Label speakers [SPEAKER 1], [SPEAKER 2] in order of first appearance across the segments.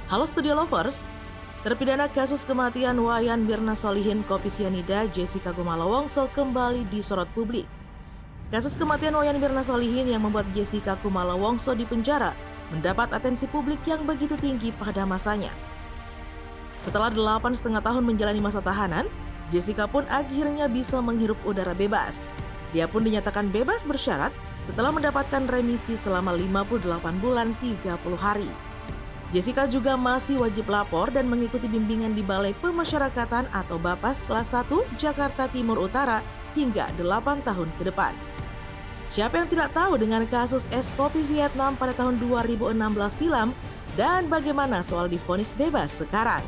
[SPEAKER 1] Halo Studio Lovers, terpidana kasus kematian Wayan Mirna Solihin kopi sianida Jessica Kumala Wongso kembali disorot publik. Kasus kematian Wayan Mirna Solihin yang membuat Jessica Kumala Wongso dipenjara mendapat atensi publik yang begitu tinggi pada masanya. Setelah 8,5 tahun menjalani masa tahanan, Jessica pun akhirnya bisa menghirup udara bebas. Dia pun dinyatakan bebas bersyarat setelah mendapatkan remisi selama 58 bulan 30 hari. Jessica juga masih wajib lapor dan mengikuti bimbingan di Balai Pemasyarakatan atau Bapas kelas 1 Jakarta Timur Utara hingga 8 tahun ke depan. Siapa yang tidak tahu dengan kasus es kopi Vietnam pada tahun 2016 silam dan bagaimana soal divonis bebas sekarang?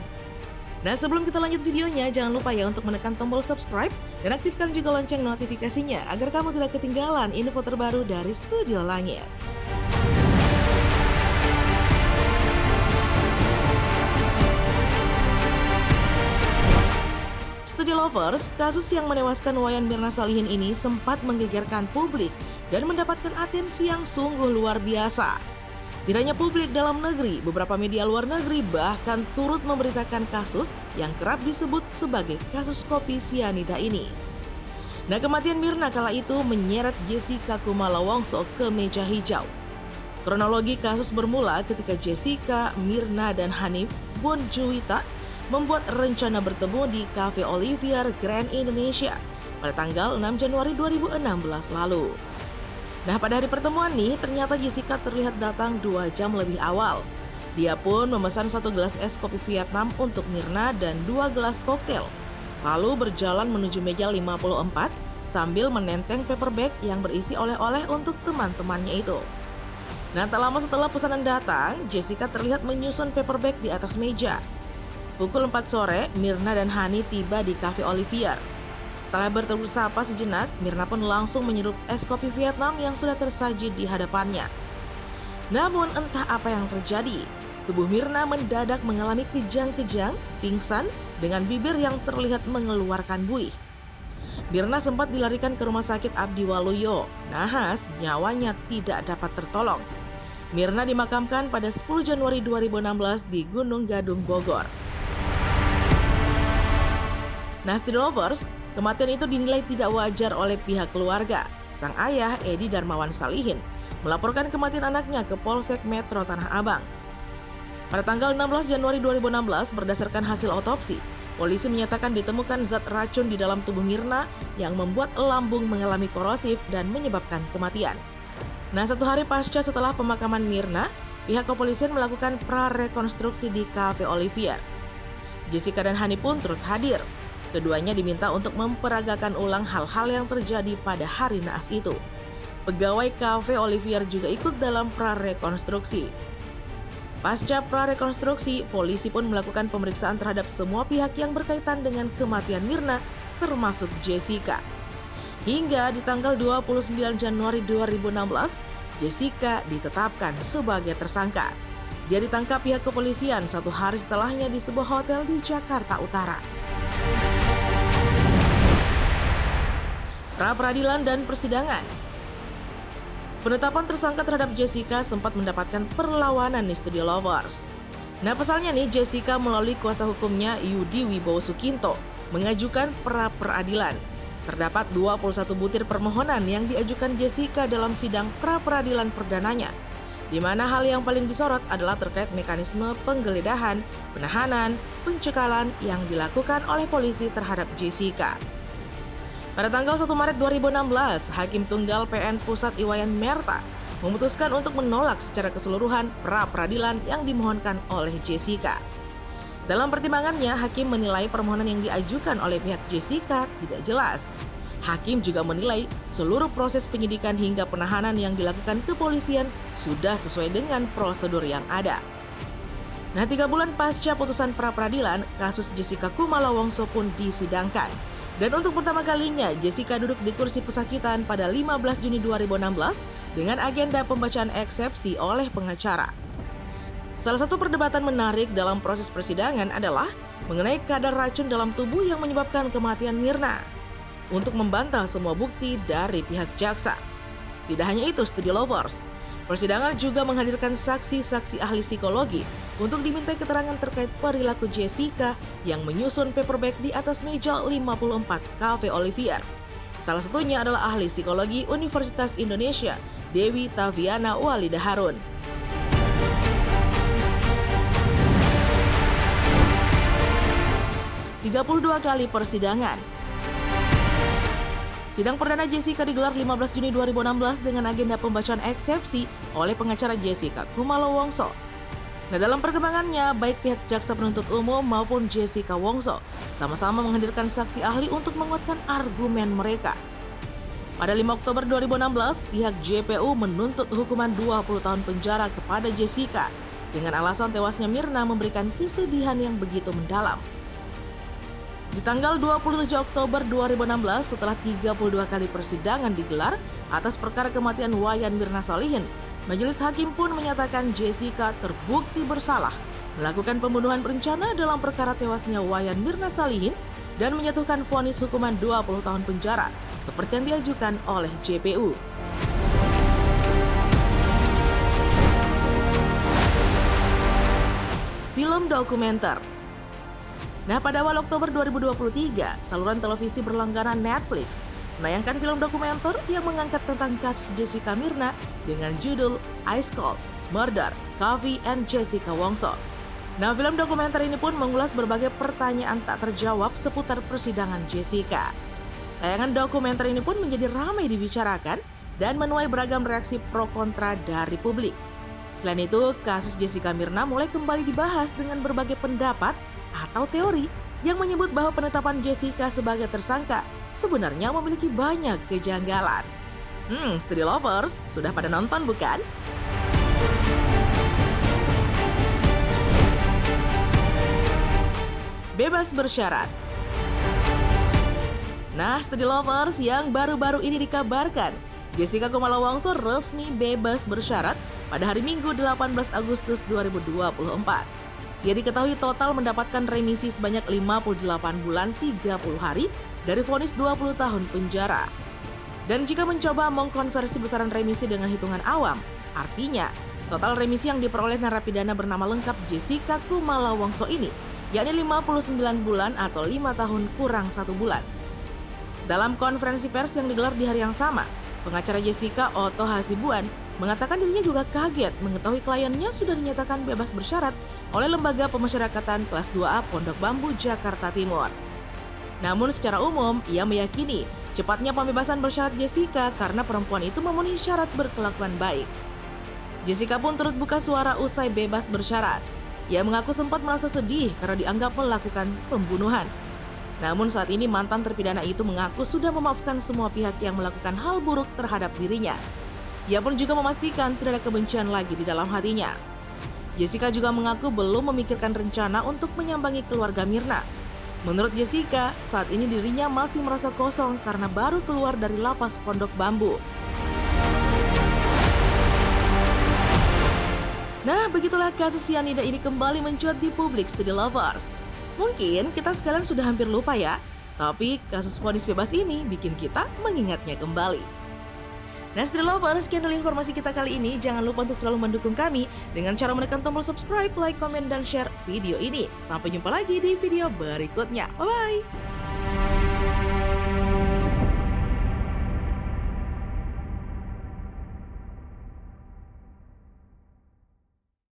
[SPEAKER 1] Nah, sebelum kita lanjut videonya, jangan lupa ya untuk menekan tombol subscribe dan aktifkan juga lonceng notifikasinya agar kamu tidak ketinggalan info terbaru dari Studio Langit. Studio Lovers, kasus yang menewaskan Wayan Mirna Solihin ini sempat menggegerkan publik dan mendapatkan atensi yang sungguh luar biasa. Tidak hanya publik dalam negeri, beberapa media luar negeri bahkan turut memberitakan kasus yang kerap disebut sebagai kasus kopi sianida ini. Nah, kematian Mirna kala itu menyeret Jessica Kumala Wongso ke meja hijau. Kronologi kasus bermula ketika Jessica, Mirna, dan Hanif Bonjuwita membuat rencana bertemu di Cafe Olivier Grand Indonesia pada tanggal 6 Januari 2016 lalu. Nah, pada hari pertemuan nih, ternyata Jessica terlihat datang 2 jam lebih awal. Dia pun memesan 1 gelas es kopi Vietnam untuk Mirna dan 2 gelas koktail. Lalu berjalan menuju meja 54 sambil menenteng paper bag yang berisi oleh-oleh untuk teman-temannya itu. Nah, tak lama setelah pesanan datang, Jessica terlihat menyusun paper bag di atas meja. Pukul 4 sore, Mirna dan Hani tiba di Cafe Olivier. Setelah bertegur sapa sejenak, Mirna pun langsung menyeduh es kopi Vietnam yang sudah tersaji di hadapannya. Namun entah apa yang terjadi, tubuh Mirna mendadak mengalami kejang-kejang, pingsan, dengan bibir yang terlihat mengeluarkan buih. Mirna sempat dilarikan ke Rumah Sakit Abdi Waluyo, nahas nyawanya tidak dapat tertolong. Mirna dimakamkan pada 10 Januari 2016 di Gunung Gadung, Bogor. Nah, Studio Lovers, kematian itu dinilai tidak wajar oleh pihak keluarga. Sang ayah, Edi Darmawan Solihin, melaporkan kematian anaknya ke Polsek Metro Tanah Abang. Pada tanggal 16 Januari 2016, berdasarkan hasil otopsi, polisi menyatakan ditemukan zat racun di dalam tubuh Mirna yang membuat lambung mengalami korosif dan menyebabkan kematian. Nah, 1 hari pasca setelah pemakaman Mirna, pihak kepolisian melakukan prarekonstruksi di Cafe Olivier. Jessica dan Hani pun turut hadir. Keduanya diminta untuk memperagakan ulang hal-hal yang terjadi pada hari naas itu. Pegawai Cafe Olivier juga ikut dalam prarekonstruksi. Pasca prarekonstruksi, polisi pun melakukan pemeriksaan terhadap semua pihak yang berkaitan dengan kematian Mirna, termasuk Jessica. Hingga di tanggal 29 Januari 2016, Jessica ditetapkan sebagai tersangka. Dia ditangkap pihak kepolisian 1 hari setelahnya di sebuah hotel di Jakarta Utara. Pra-peradilan dan persidangan. Penetapan tersangka terhadap Jessica sempat mendapatkan perlawanan di Studio Lovers. Nah, pasalnya nih, Jessica melalui kuasa hukumnya Yudi Wibowo Sukinto mengajukan pra-peradilan. Terdapat 21 butir permohonan yang diajukan Jessica dalam sidang pra-peradilan perdananya, di mana hal yang paling disorot adalah terkait mekanisme penggeledahan, penahanan, pencekalan yang dilakukan oleh polisi terhadap Jessica. Pada tanggal 1 Maret 2016, Hakim Tunggal PN Pusat Iwayan Merta memutuskan untuk menolak secara keseluruhan pra-peradilan yang dimohonkan oleh Jessica. Dalam pertimbangannya, Hakim menilai permohonan yang diajukan oleh pihak Jessica tidak jelas. Hakim juga menilai seluruh proses penyidikan hingga penahanan yang dilakukan kepolisian sudah sesuai dengan prosedur yang ada. Nah, 3 bulan pasca putusan pra-peradilan, kasus Jessica Kumala Wongso pun disidangkan. Dan untuk pertama kalinya, Jessica duduk di kursi pesakitan pada 15 Juni 2016 dengan agenda pembacaan eksepsi oleh pengacara. Salah satu perdebatan menarik dalam proses persidangan adalah mengenai kadar racun dalam tubuh yang menyebabkan kematian Mirna. Untuk membantah semua bukti dari pihak jaksa. Tidak hanya itu, Studio Lovers, Persidangan juga menghadirkan saksi-saksi ahli psikologi untuk dimintai keterangan terkait perilaku Jessica yang menyusun paperback di atas meja 54 Cafe Olivier. Salah satunya adalah ahli psikologi Universitas Indonesia, Dewi Taviana Walida Harun. ...32 kali persidangan. Sidang perdana Jessica digelar 15 Juni 2016 dengan agenda pembacaan eksepsi oleh pengacara Jessica Kumalo Wongso. Nah, dalam perkembangannya, baik pihak jaksa penuntut umum maupun Jessica Wongso sama-sama menghadirkan saksi ahli untuk menguatkan argumen mereka. Pada 5 Oktober 2016, pihak JPU menuntut hukuman 20 tahun penjara kepada Jessica dengan alasan tewasnya Mirna memberikan kesedihan yang begitu mendalam. Di tanggal 27 Oktober 2016, setelah 32 kali persidangan digelar atas perkara kematian Wayan Mirna Salihin, Majelis Hakim pun menyatakan Jessica terbukti bersalah melakukan pembunuhan berencana dalam perkara tewasnya Wayan Mirna Salihin dan menjatuhkan vonis hukuman 20 tahun penjara seperti yang diajukan oleh JPU. Film dokumenter. Nah, pada awal Oktober 2023, saluran televisi berlangganan Netflix menayangkan film dokumenter yang mengangkat tentang kasus Jessica Mirna dengan judul Ice Cold: Murder, Kavi and Jessica Wongso. Nah, film dokumenter ini pun mengulas berbagai pertanyaan tak terjawab seputar persidangan Jessica. Tayangan dokumenter ini pun menjadi ramai dibicarakan dan menuai beragam reaksi pro kontra dari publik. Selain itu, kasus Jessica Mirna mulai kembali dibahas dengan berbagai pendapat atau teori yang menyebut bahwa penetapan Jessica sebagai tersangka sebenarnya memiliki banyak kejanggalan. Studio Lovers, sudah pada nonton bukan? Bebas bersyarat. Nah, Studio Lovers, yang baru-baru ini dikabarkan Jessica Kumalo Wongso resmi bebas bersyarat pada hari Minggu 18 Agustus 2024. Ia diketahui total mendapatkan remisi sebanyak 58 bulan 30 hari dari vonis 20 tahun penjara. Dan jika mencoba mengkonversi besaran remisi dengan hitungan awam, artinya total remisi yang diperoleh narapidana bernama lengkap Jessica Kumalo Wongso ini, yakni 59 bulan atau 5 tahun kurang 1 bulan. Dalam konferensi pers yang digelar di hari yang sama, pengacara Jessica, Otto Hasibuan, mengatakan dirinya juga kaget mengetahui kliennya sudah dinyatakan bebas bersyarat oleh Lembaga Pemasyarakatan Kelas 2A Pondok Bambu, Jakarta Timur. Namun secara umum, ia meyakini cepatnya pembebasan bersyarat Jessica karena perempuan itu memenuhi syarat berkelakuan baik. Jessica pun turut buka suara usai bebas bersyarat. Ia mengaku sempat merasa sedih karena dianggap melakukan pembunuhan. Namun saat ini mantan terpidana itu mengaku sudah memaafkan semua pihak yang melakukan hal buruk terhadap dirinya. Ia pun juga memastikan tidak ada kebencian lagi di dalam hatinya. Jessica juga mengaku belum memikirkan rencana untuk menyambangi keluarga Mirna. Menurut Jessica, saat ini dirinya masih merasa kosong karena baru keluar dari lapas Pondok Bambu. Nah, begitulah kasus sianida ini kembali mencuat di publik, Studio Lovers. Mungkin kita sekalian sudah hampir lupa ya, tapi kasus vonis bebas ini bikin kita mengingatnya kembali. Nah, Studio Lovers, sekian dulu informasi kita kali ini. Jangan lupa untuk selalu mendukung kami dengan cara menekan tombol subscribe, like, komen, dan share video ini. Sampai jumpa lagi di video berikutnya. Bye-bye!